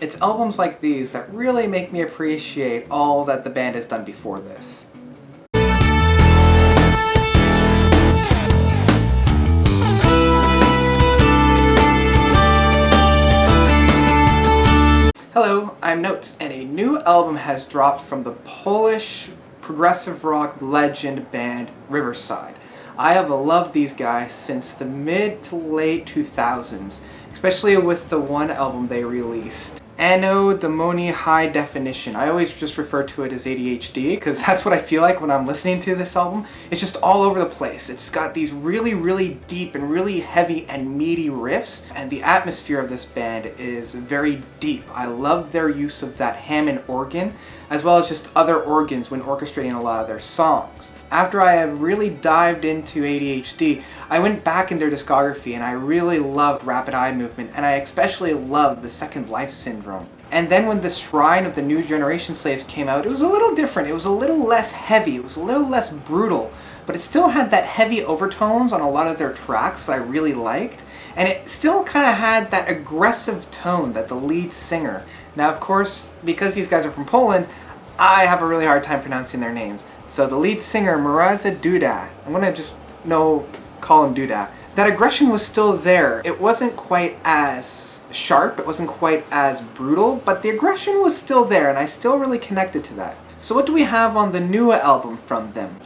It's albums like these that really make me appreciate all that the band has done before this. Hello, I'm Notes, and a new album has dropped from the Polish progressive rock legend band Riverside. I have loved these guys since the mid to late 2000s, especially with the one album they released, Anno Domini High Definition. I always just refer to it as ADHD because that's what I feel like when I'm listening to this album. It's just all over the place. It's got these really deep and really heavy and meaty riffs, and the atmosphere of this band is very deep. I love their use of that Hammond organ, as well as just other organs when orchestrating a lot of their songs. After I have really dived into ADHD, I went back in their discography and I really loved Rapid Eye Movement, and I especially loved the Second Life Syndrome. And then when the Shrine of the New Generation Slaves came out, it was a little different. It was a little less heavy, it was a little less brutal, but it still had that heavy overtones on a lot of their tracks that I really liked, and it still kind of had that aggressive tone that the lead singer. Now of course, because these guys are from Poland, I have a really hard time pronouncing their names. So the lead singer, Maraza Duda, I'm gonna just call him Duda. That aggression was still there. It wasn't quite as sharp, it wasn't quite as brutal, but the aggression was still there, and I still really connected to that. So what do we have on the new album from them?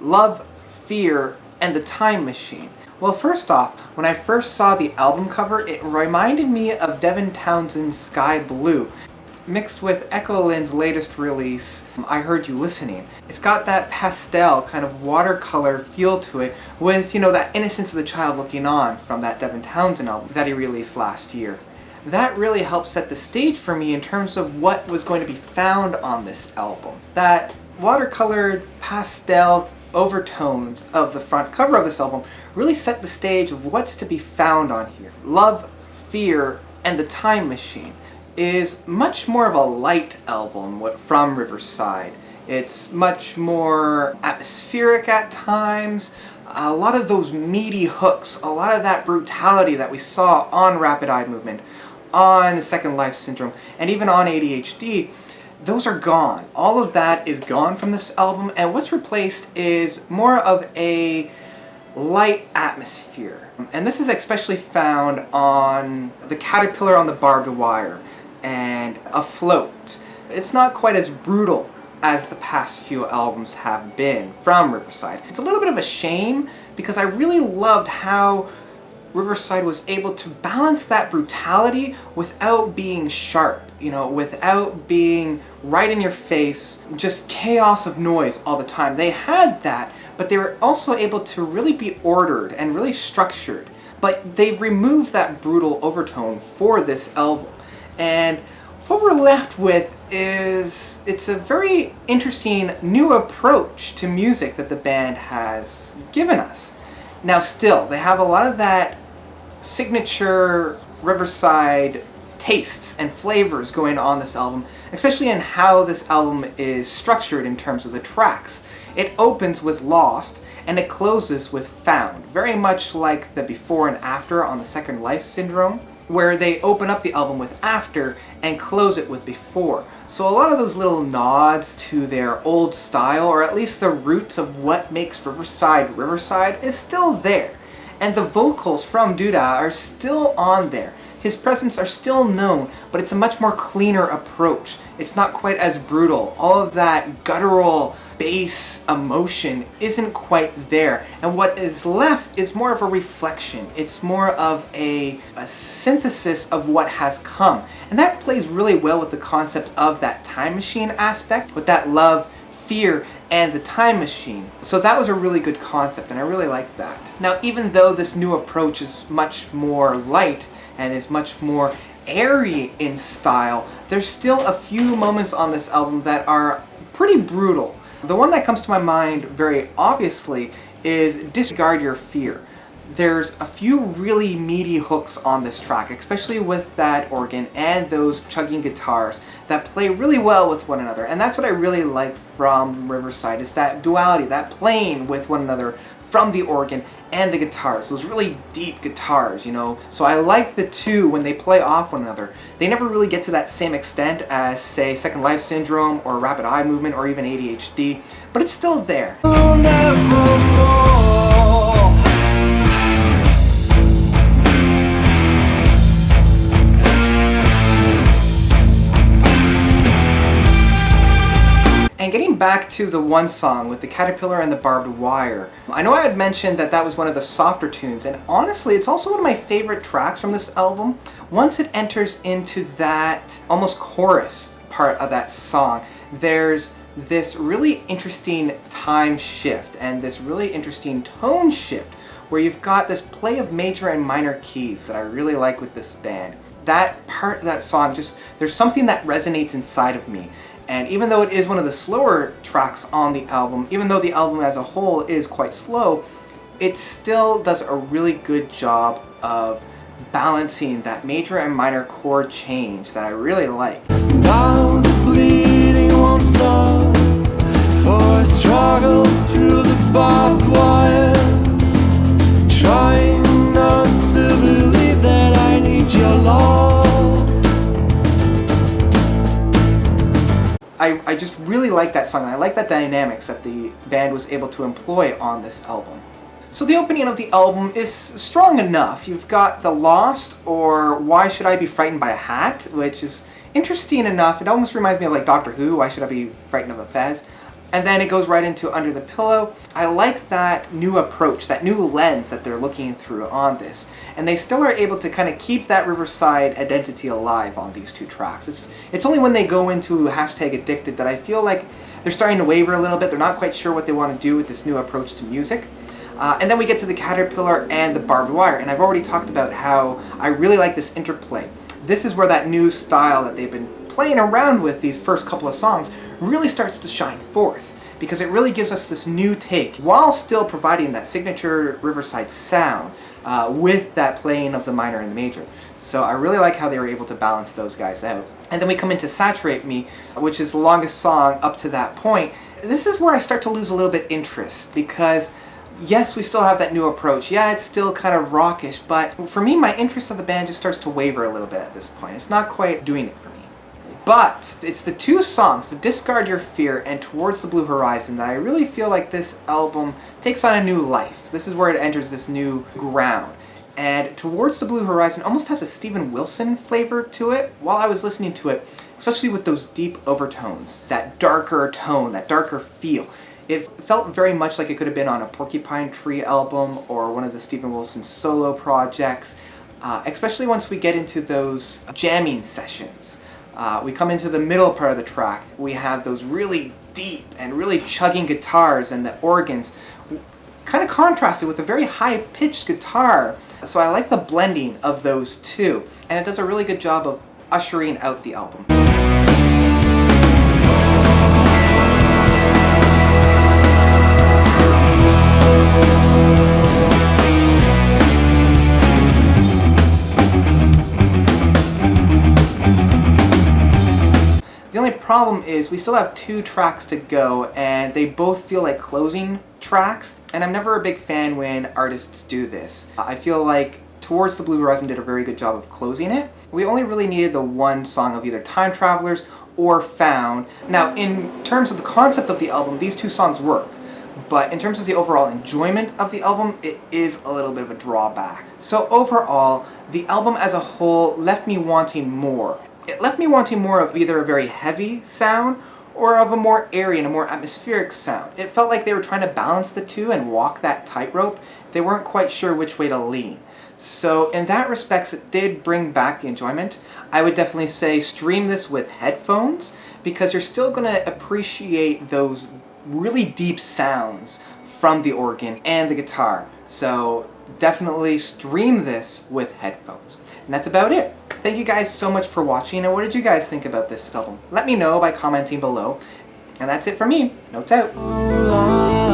Love, Fear, and the Time Machine. Well, first off, when I first saw the album cover, it reminded me of Devin Townsend's Sky Blue, mixed with Echo Lynn's latest release, I Heard You Listening. It's got that pastel kind of watercolor feel to it with, that innocence of the child looking on from that Devin Townsend album that he released last year. That really helped set the stage for me in terms of what was going to be found on this album. That watercolored pastel overtones of the front cover of this album really set the stage of what's to be found on here. Love, Fear, and the Time Machine is much more of a light album from Riverside. It's much more atmospheric at times, a lot of those meaty hooks, a lot of that brutality that we saw on Rapid Eye Movement, on Second Life Syndrome, and even on ADHD, those are gone. All of that is gone from this album, and what's replaced is more of a light atmosphere. And this is especially found on The Caterpillar on the Barbed Wire and Afloat. It's not quite as brutal as the past few albums have been from Riverside. It's a little bit of a shame because I really loved how Riverside was able to balance that brutality without being sharp, without being right in your face, just chaos of noise all the time. They had that, but they were also able to really be ordered and really structured. But they've removed that brutal overtone for this album. And what we're left with is, it's a very interesting new approach to music that the band has given us. Now still, they have a lot of that signature Riverside tastes and flavors going on this album, especially in how this album is structured in terms of the tracks. It opens with Lost, and it closes with Found, very much like the before and after on the Second Life Syndrome, where they open up the album with After and close it with Before. So a lot of those little nods to their old style, or at least the roots of what makes Riverside Riverside, is still there. And the vocals from Duda are still on there. His presence are still known, but it's a much more cleaner approach. It's not quite as brutal. All of that guttural bass emotion isn't quite there. And what is left is more of a reflection. It's more of a synthesis of what has come. And that plays really well with the concept of that time machine aspect, with that love, fear, and the time machine. So that was a really good concept, and I really like that. Now, even though this new approach is much more light and is much more airy in style, there's still a few moments on this album that are pretty brutal. The one that comes to my mind very obviously is Disregard Your Fear. There's a few really meaty hooks on this track, especially with that organ and those chugging guitars that play really well with one another. And that's what I really like from Riverside, is that duality, that playing with one another from the organ and the guitars, those really deep guitars, you know. So I like the two when they play off one another. They never really get to that same extent as, say, Second Life Syndrome or Rapid Eye Movement or even ADHD, but it's still there. And getting back to the one song with the caterpillar and the barbed wire, I know I had mentioned that that was one of the softer tunes, and honestly it's also one of my favorite tracks from this album. Once it enters into that almost chorus part of that song, there's this really interesting time shift and this really interesting tone shift where you've got this play of major and minor keys that I really like with this band. That part of that song, just there's something that resonates inside of me. And even though it is one of the slower tracks on the album, even though the album as a whole is quite slow, it still does a really good job of balancing that major and minor chord change that I really like. Now the bleeding won't stop, for I struggle through the barbed wire, trying not to believe that I need your love. I just really like that song, and I like that dynamics that the band was able to employ on this album. So the opening of the album is strong enough. You've got The Lost, or Why Should I Be Frightened by a Hat, which is interesting enough. It almost reminds me of like Doctor Who, Why Should I Be Frightened of a Fez? And then it goes right into Under the Pillow. I like that new approach, that new lens that they're looking through on this. And they still are able to kind of keep that Riverside identity alive on these two tracks. It's only when they go into #Addicted that I feel like they're starting to waver a little bit. They're not quite sure what they want to do with this new approach to music. And then we get to the caterpillar and the barbed wire. And I've already talked about how I really like this interplay. This is where that new style that they've been playing around with these first couple of songs really starts to shine forth, because it really gives us this new take while still providing that signature Riverside sound with that playing of the minor and the major. So I really like how they were able to balance those guys out. And then we come into Saturate Me, which is the longest song up to that point. This is where I start to lose a little bit interest, because yes, we still have that new approach. Yeah, it's still kind of rockish, but for me, my interest of the band just starts to waver a little bit at this point. It's not quite doing it for me. But it's the two songs, the Discard Your Fear and Towards the Blue Horizon, that I really feel like this album takes on a new life. This is where it enters this new ground. And Towards the Blue Horizon almost has a Steven Wilson flavor to it while I was listening to it, especially with those deep overtones, that darker tone, that darker feel. It felt very much like it could have been on a Porcupine Tree album or one of the Steven Wilson solo projects, especially once we get into those jamming sessions. We come into the middle part of the track. We have those really deep and really chugging guitars and the organs kind of contrasted with a very high-pitched guitar. So I like the blending of those two, and it does a really good job of ushering out the album. The only problem is we still have two tracks to go, and they both feel like closing tracks, and I'm never a big fan when artists do this. I feel like Towards the Blue Horizon did a very good job of closing it. We only really needed the one song of either Time Travelers or Found. Now, in terms of the concept of the album, these two songs work, but in terms of the overall enjoyment of the album, it is a little bit of a drawback. So overall, the album as a whole left me wanting more. It left me wanting more of either a very heavy sound or of a more airy and a more atmospheric sound. It felt like they were trying to balance the two and walk that tightrope. They weren't quite sure which way to lean. So in that respect, it did bring back the enjoyment. I would definitely say stream this with headphones, because you're still going to appreciate those really deep sounds from the organ and the guitar. So definitely stream this with headphones. And that's about it. Thank you guys so much for watching, and what did you guys think about this album? Let me know by commenting below. And that's it for me. Notes out.